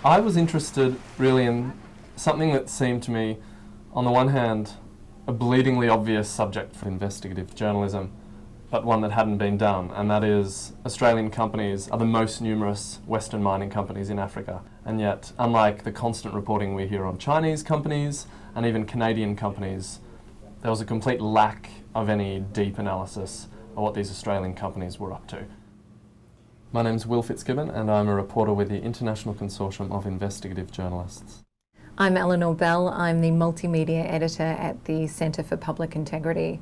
I was interested really in something that seemed to me, on the one hand, a bleedingly obvious subject for investigative journalism, but one that hadn't been done, and that is Australian companies are the most numerous Western mining companies in Africa. And yet, unlike the constant reporting we hear on Chinese companies and even Canadian companies, there was a complete lack of any deep analysis of what these Australian companies were up to. My name's Will Fitzgibbon, and I'm a reporter with the International Consortium of Investigative Journalists. I'm Eleanor Bell. I'm the multimedia editor at the Centre for Public Integrity,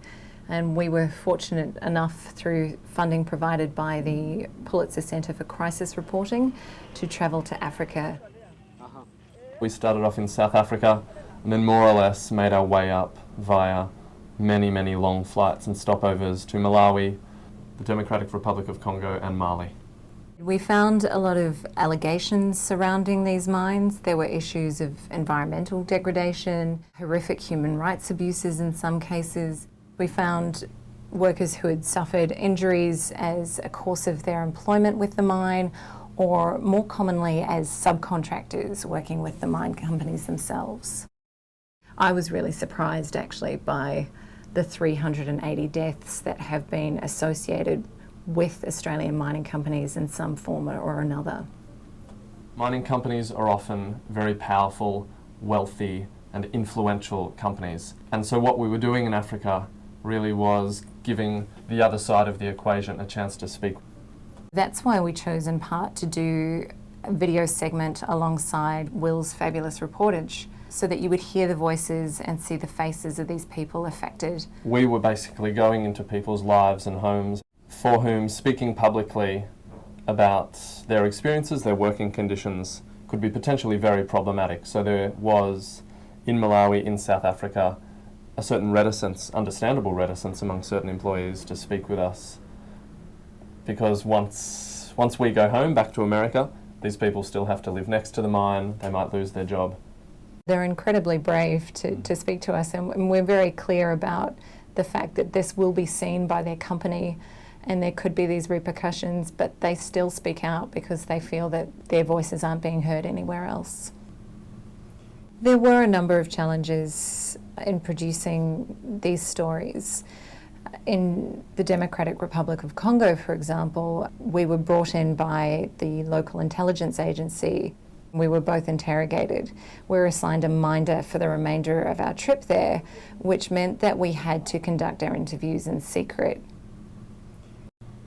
and we were fortunate enough through funding provided by the Pulitzer Centre for Crisis Reporting to travel to Africa. We started off in South Africa and then more or less made our way up via many long flights and stopovers to Malawi, the Democratic Republic of Congo and Mali. We found a lot of allegations surrounding these mines. There were issues of environmental degradation, horrific human rights abuses in some cases. We found workers who had suffered injuries as a course of their employment with the mine, or more commonly as subcontractors working with the mine companies themselves. I was really surprised actually by the 380 deaths that have been associated with Australian mining companies in some form or another. Mining companies are often very powerful, wealthy and influential companies. And so what we were doing in Africa really was giving the other side of the equation a chance to speak. That's why we chose in part to do a video segment alongside Will's fabulous reportage, so that you would hear the voices and see the faces of these people affected. We were basically going into people's lives and homes for whom speaking publicly about their experiences, their working conditions, could be potentially very problematic. So there was, in Malawi, in South Africa, a certain reticence, understandable reticence among certain employees to speak with us. Because once we go home, back to America, these people still have to live next to the mine, they might lose their job. They're incredibly brave to speak to us, and we're very clear about the fact that this will be seen by their company and there could be these repercussions, but they still speak out because they feel that their voices aren't being heard anywhere else. There were a number of challenges in producing these stories. In the Democratic Republic of Congo, for example, we were brought in by the local intelligence agency. We were both interrogated. We were assigned a minder for the remainder of our trip there, which meant that we had to conduct our interviews in secret.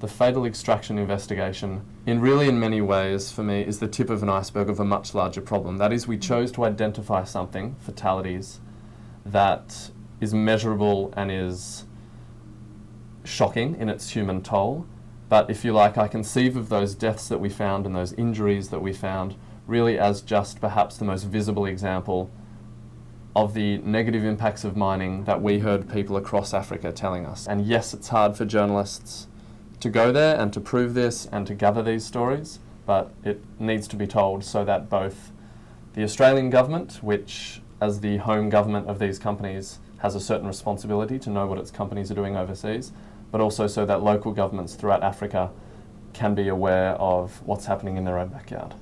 The fatal extraction investigation, in many ways for me, is the tip of an iceberg of a much larger problem. That is, we chose to identify something, fatalities, that is measurable and is shocking in its human toll. But if you like, I conceive of those deaths that we found and those injuries that we found really as just perhaps the most visible example of the negative impacts of mining that we heard people across Africa telling us. And yes, it's hard for journalists to go there and to prove this and to gather these stories, but it needs to be told so that both the Australian government, which as the home government of these companies has a certain responsibility to know what its companies are doing overseas, but also so that local governments throughout Africa can be aware of what's happening in their own backyard.